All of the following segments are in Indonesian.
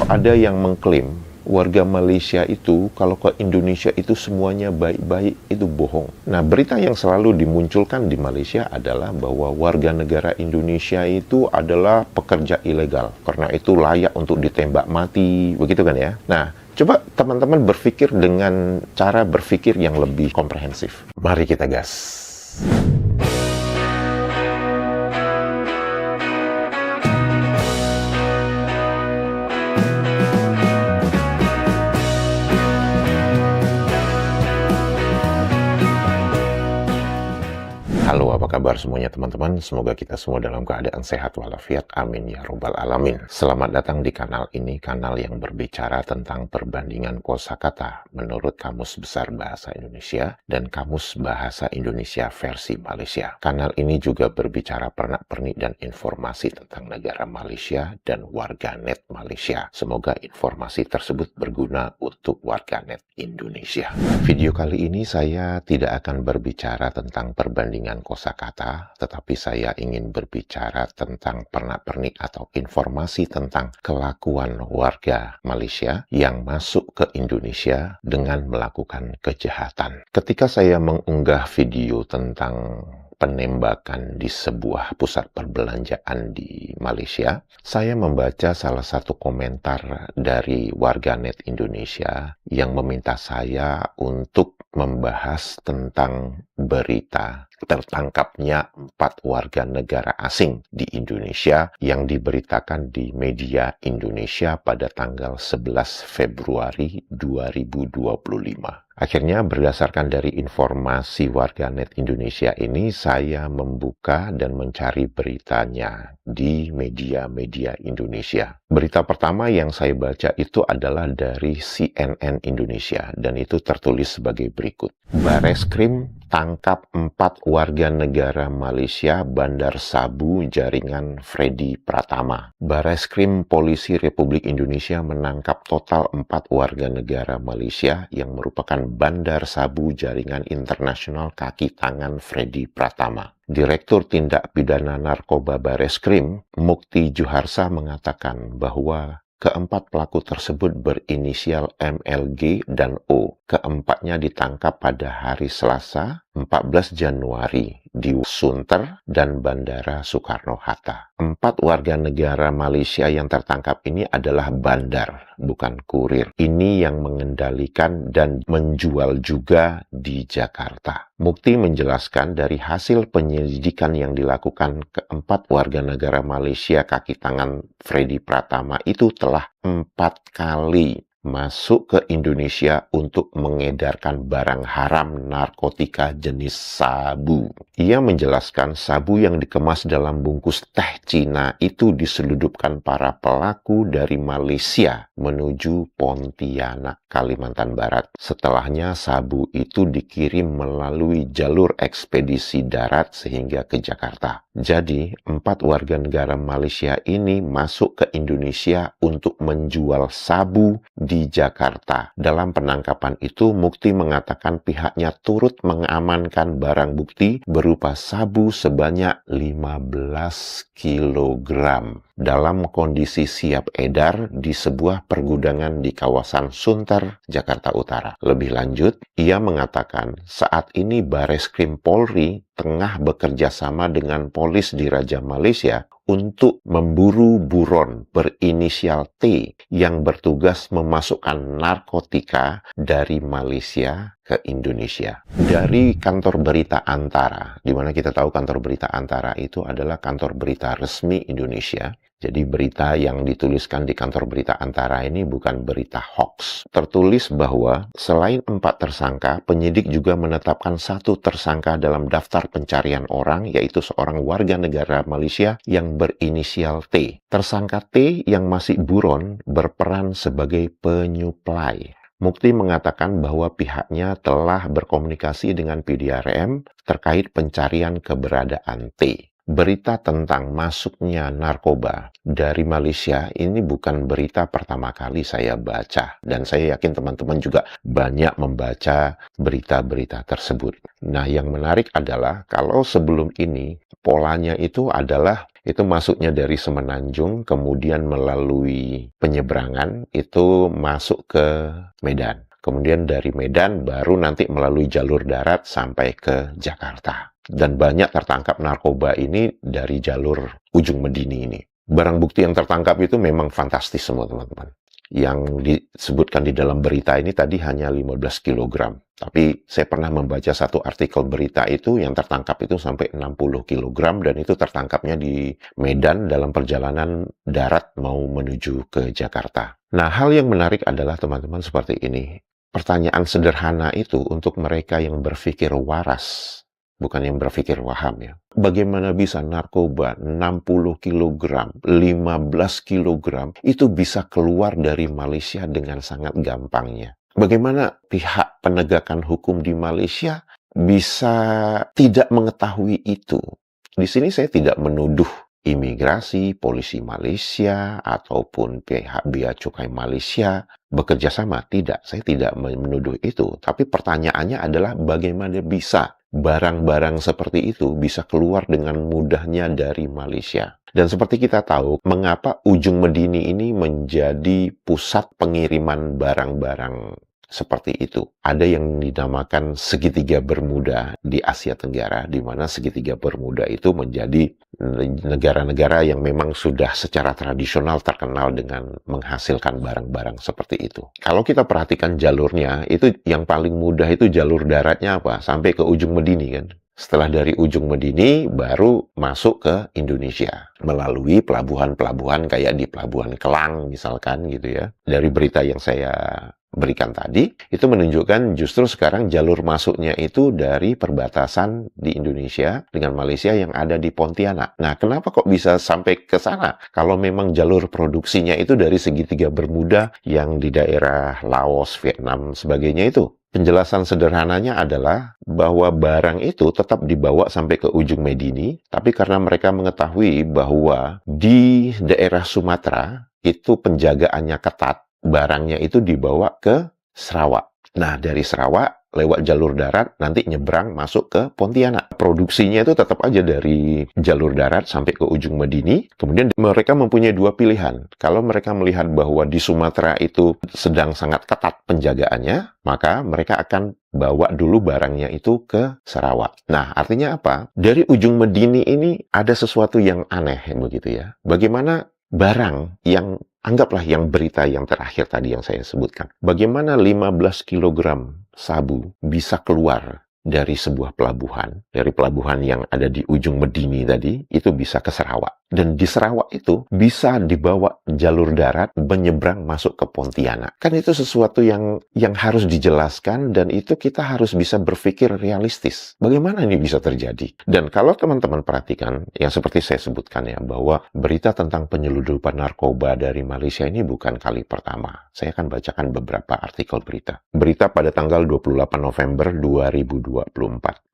ada yang mengklaim warga Malaysia itu kalau ke Indonesia itu semuanya baik-baik, itu bohong. Nah, berita yang selalu dimunculkan di Malaysia adalah bahwa warga negara Indonesia itu adalah pekerja ilegal, karena itu layak untuk ditembak mati, begitu kan ya. Nah, coba teman-teman berpikir dengan cara berpikir yang lebih komprehensif. Mari kita gas. Halo, apa kabar semuanya teman-teman? Semoga kita semua dalam keadaan sehat walafiat. Amin ya robbal alamin. Selamat datang di kanal ini, kanal yang berbicara tentang perbandingan kosakata menurut Kamus Besar Bahasa Indonesia dan Kamus Bahasa Indonesia versi Malaysia. Kanal ini juga berbicara pernak-pernik dan informasi tentang negara Malaysia dan warganet Malaysia. Semoga informasi tersebut berguna untuk warganet Indonesia. Video kali ini saya tidak akan berbicara tentang perbandingan kosakata, tetapi saya ingin berbicara tentang pernak-pernik atau informasi tentang kelakuan warga Malaysia yang masuk ke Indonesia dengan melakukan kejahatan. Ketika saya mengunggah video tentang penembakan di sebuah pusat perbelanjaan di Malaysia, saya membaca salah satu komentar dari warganet Indonesia yang meminta saya untuk membahas tentang berita tertangkapnya 4 warga negara asing di Indonesia yang diberitakan di media Indonesia pada tanggal 11 Februari 2025. Akhirnya berdasarkan dari informasi warganet Indonesia ini, saya membuka dan mencari beritanya di media-media Indonesia. Berita pertama yang saya baca itu adalah dari CNN Indonesia dan itu tertulis sebagai berikut. Bareskrim tangkap 4 warga negara Malaysia bandar sabu jaringan Freddy Pratama. Bareskrim Polisi Republik Indonesia menangkap total 4 warga negara Malaysia yang merupakan bandar sabu jaringan internasional kaki tangan Freddy Pratama. Direktur Tindak Pidana Narkoba Bareskrim, Mukti Juharsa mengatakan bahwa keempat pelaku tersebut berinisial MLG dan O. Keempatnya ditangkap pada hari Selasa, 14 Januari di Sunter dan Bandara Soekarno-Hatta. 4 warga negara Malaysia yang tertangkap ini adalah bandar, bukan kurir. Ini yang mengendalikan dan menjual juga di Jakarta. Mukti menjelaskan dari hasil penyelidikan yang dilakukan keempat warga negara Malaysia kaki tangan Freddy Pratama itu telah 4 kali masuk ke Indonesia untuk mengedarkan barang haram narkotika jenis sabu. Ia menjelaskan sabu yang dikemas dalam bungkus teh Cina itu diseludupkan para pelaku dari Malaysia menuju Pontianak, Kalimantan Barat. Setelahnya sabu itu dikirim melalui jalur ekspedisi darat sehingga ke Jakarta. Jadi, 4 warga negara Malaysia ini masuk ke Indonesia untuk menjual sabu di Jakarta. Dalam penangkapan itu, Mukti mengatakan pihaknya turut mengamankan barang bukti berupa sabu sebanyak 15 kilogram dalam kondisi siap edar di sebuah pergudangan di kawasan Sunter, Jakarta Utara. Lebih lanjut, ia mengatakan saat ini Bareskrim Polri tengah bekerja sama dengan polis di Raja Malaysia untuk memburu buron berinisial T yang bertugas memasukkan narkotika dari Malaysia ke Indonesia. Dari kantor berita Antara, di mana kita tahu kantor berita Antara itu adalah kantor berita resmi Indonesia. Jadi berita yang dituliskan di kantor berita Antara ini bukan berita hoax. Tertulis bahwa selain 4 tersangka, penyidik juga menetapkan 1 tersangka dalam daftar pencarian orang, yaitu seorang warga negara Malaysia yang berinisial T. Tersangka T yang masih buron berperan sebagai penyuplai. Mukti mengatakan bahwa pihaknya telah berkomunikasi dengan PDRM terkait pencarian keberadaan T. Berita tentang masuknya narkoba dari Malaysia ini bukan berita pertama kali saya baca. Dan saya yakin teman-teman juga banyak membaca berita-berita tersebut. Nah, yang menarik adalah kalau sebelum ini polanya itu adalah Itu masuknya dari Semenanjung, kemudian melalui penyeberangan, itu masuk ke Medan. Kemudian dari Medan baru nanti melalui jalur darat sampai ke Jakarta. Dan banyak tertangkap narkoba ini dari jalur Ujung Medini ini. Barang bukti yang tertangkap itu memang fantastis semua, teman-teman. Yang disebutkan di dalam berita ini tadi hanya 15 kg. Tapi saya pernah membaca satu artikel berita itu yang tertangkap itu sampai 60 kg dan itu tertangkapnya di Medan dalam perjalanan darat mau menuju ke Jakarta. Nah, hal yang menarik adalah teman-teman seperti ini. Pertanyaan sederhana itu untuk mereka yang berpikir waras, bukan yang berpikir waham ya. Bagaimana bisa narkoba 60 kg, 15 kg itu bisa keluar dari Malaysia dengan sangat gampangnya? Bagaimana pihak penegakan hukum di Malaysia bisa tidak mengetahui itu? Di sini saya tidak menuduh imigrasi, polisi Malaysia, ataupun pihak bea cukai Malaysia bekerja sama. Tidak, saya tidak menuduh itu. Tapi pertanyaannya adalah bagaimana bisa barang-barang seperti itu bisa keluar dengan mudahnya dari Malaysia. Dan seperti kita tahu, mengapa Ujung Medini ini menjadi pusat pengiriman barang-barang seperti itu. Ada yang dinamakan segitiga Bermuda di Asia Tenggara, di mana segitiga Bermuda itu menjadi negara-negara yang memang sudah secara tradisional terkenal dengan menghasilkan barang-barang seperti itu. Kalau kita perhatikan jalurnya, itu yang paling mudah itu jalur daratnya apa? Sampai ke Ujung Medini kan. Setelah dari Ujung Medini, baru masuk ke Indonesia. Melalui pelabuhan-pelabuhan kayak di Pelabuhan Kelang misalkan gitu ya. Dari berita yang saya berikan tadi, itu menunjukkan justru sekarang jalur masuknya itu dari perbatasan di Indonesia dengan Malaysia yang ada di Pontianak. Nah, kenapa kok bisa sampai ke sana? Kalau memang jalur produksinya itu dari segitiga Bermuda yang di daerah Laos, Vietnam, sebagainya itu. Penjelasan sederhananya adalah bahwa barang itu tetap dibawa sampai ke Ujung Medini, tapi karena mereka mengetahui bahwa di daerah Sumatera itu penjagaannya ketat, barangnya itu dibawa ke Sarawak. Nah, dari Sarawak lewat jalur darat nanti nyebrang masuk ke Pontianak. Produksinya itu tetap aja dari jalur darat sampai ke Ujung Medini. Kemudian mereka mempunyai dua pilihan. Kalau mereka melihat bahwa di Sumatera itu sedang sangat ketat penjagaannya, maka mereka akan bawa dulu barangnya itu ke Sarawak. Nah, artinya apa? Dari Ujung Medini ini ada sesuatu yang aneh begitu ya. Bagaimana barang yang anggaplah yang berita yang terakhir tadi yang saya sebutkan. Bagaimana 15 kg sabu bisa keluar dari sebuah pelabuhan, dari pelabuhan yang ada di Ujung Medini tadi, itu bisa ke Sarawak. Dan di Sarawak itu bisa dibawa jalur darat menyeberang masuk ke Pontianak. Kan itu sesuatu yang harus dijelaskan dan itu kita harus bisa berpikir realistis. Bagaimana ini bisa terjadi? Dan kalau teman-teman perhatikan, yang seperti saya sebutkan ya, bahwa berita tentang penyeludupan narkoba dari Malaysia ini bukan kali pertama. Saya akan bacakan beberapa artikel berita. Berita pada tanggal 28 November 2024.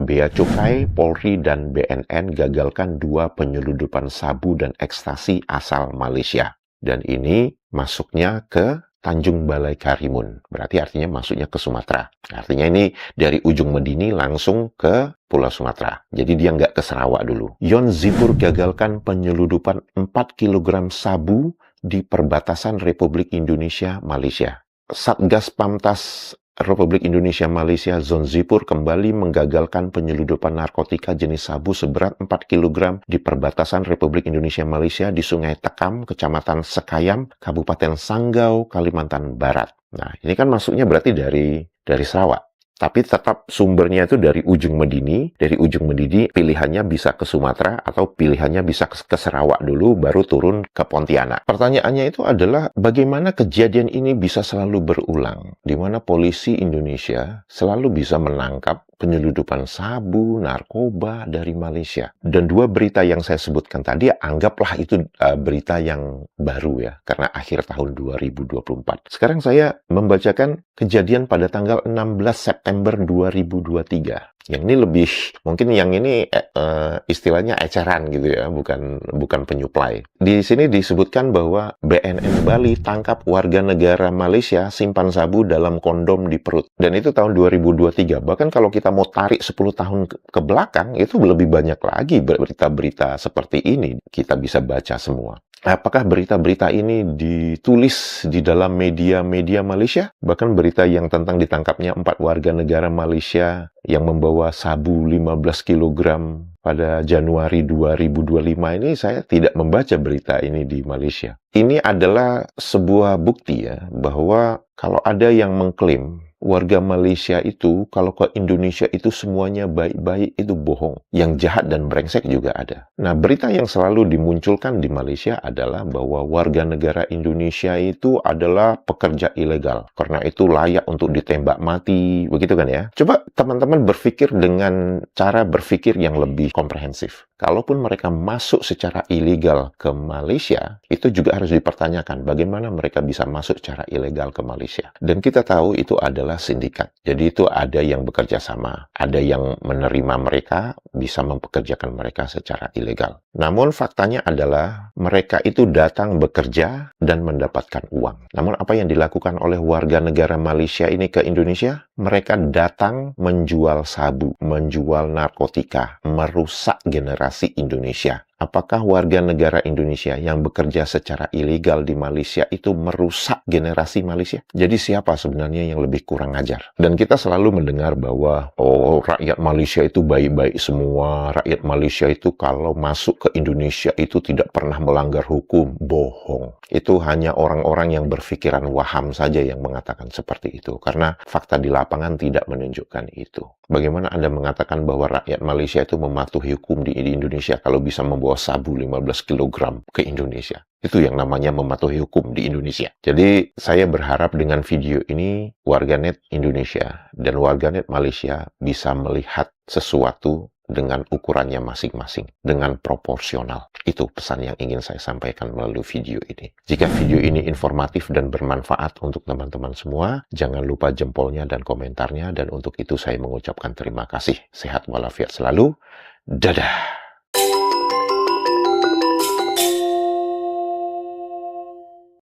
Bea Cukai, Polri, dan BNN gagalkan 2 penyeludupan sabu dan ekstasi asal Malaysia. Dan ini masuknya ke Tanjung Balai Karimun. Berarti artinya masuknya ke Sumatera. Artinya ini dari Ujung Medini langsung ke Pulau Sumatera. Jadi dia nggak ke Sarawak dulu. Yon Zipur gagalkan penyeludupan 4 kg sabu di perbatasan Republik Indonesia Malaysia. Satgas Pamtas Republik Indonesia Malaysia Zon Zipur kembali menggagalkan penyeludupan narkotika jenis sabu seberat 4 kg di perbatasan Republik Indonesia Malaysia di Sungai Tekam, Kecamatan Sekayam, Kabupaten Sanggau, Kalimantan Barat. Nah, ini kan masuknya berarti dari Sarawak. Tapi tetap sumbernya itu dari Ujung Medini. Dari Ujung Medini pilihannya bisa ke Sumatera atau pilihannya bisa ke Sarawak dulu baru turun ke Pontianak. Pertanyaannya itu adalah bagaimana kejadian ini bisa selalu berulang? Di mana polisi Indonesia selalu bisa menangkap penyeludupan sabu, narkoba dari Malaysia. Dan 2 berita yang saya sebutkan tadi, anggaplah itu berita yang baru ya, karena akhir tahun 2024. Sekarang saya membacakan kejadian pada tanggal 16 September 2023. Yang ini lebih, mungkin yang ini istilahnya eceran gitu ya, bukan penyuplai. Di sini disebutkan bahwa BNN Bali tangkap warga negara Malaysia simpan sabu dalam kondom di perut. Dan itu tahun 2023. Bahkan kalau kita kita mau tarik 10 tahun ke belakang, itu lebih banyak lagi berita-berita seperti ini. Kita bisa baca semua. Apakah berita-berita ini ditulis di dalam media-media Malaysia? Bahkan berita yang tentang ditangkapnya 4 warga negara Malaysia yang membawa sabu 15 kilogram pada Januari 2025 ini, saya tidak membaca berita ini di Malaysia. Ini adalah sebuah bukti ya, bahwa kalau ada yang mengklaim warga Malaysia itu kalau ke Indonesia itu semuanya baik-baik, itu bohong. Yang jahat dan brengsek juga ada. Nah, berita yang selalu dimunculkan di Malaysia adalah bahwa warga negara Indonesia itu adalah pekerja ilegal. Karena itu layak untuk ditembak mati, begitu kan ya? Coba teman-teman berpikir dengan cara berpikir yang lebih komprehensif. Kalaupun mereka masuk secara ilegal ke Malaysia, itu juga harus dipertanyakan bagaimana mereka bisa masuk secara ilegal ke Malaysia. Dan kita tahu itu adalah sindikat. Jadi itu ada yang bekerja sama, ada yang menerima mereka, bisa mempekerjakan mereka secara ilegal. Namun faktanya adalah mereka itu datang bekerja dan mendapatkan uang. Namun apa yang dilakukan oleh warga negara Malaysia ini ke Indonesia? Mereka datang menjual sabu, menjual narkotika, merusak generasi Indonesia. Apakah warga negara Indonesia yang bekerja secara ilegal di Malaysia itu merusak generasi Malaysia? Jadi siapa sebenarnya yang lebih kurang ajar? Dan kita selalu mendengar bahwa rakyat Malaysia itu baik-baik semua, rakyat Malaysia itu kalau masuk ke Indonesia itu tidak pernah melanggar hukum. Bohong. Itu hanya orang-orang yang berpikiran waham saja yang mengatakan seperti itu. Karena fakta di lapangan tidak menunjukkan itu. Bagaimana Anda mengatakan bahwa rakyat Malaysia itu mematuhi hukum di Indonesia kalau bisa membawa sabu 15 kg ke Indonesia? Itu yang namanya mematuhi hukum di Indonesia. Jadi saya berharap dengan video ini warganet Indonesia dan warganet Malaysia bisa melihat sesuatu dengan ukurannya masing-masing, dengan proporsional. Itu pesan yang ingin saya sampaikan melalui video ini. Jika video ini informatif dan bermanfaat untuk teman-teman semua, jangan lupa jempolnya dan komentarnya, dan untuk itu saya mengucapkan terima kasih. Sehat walafiat selalu. Dadah!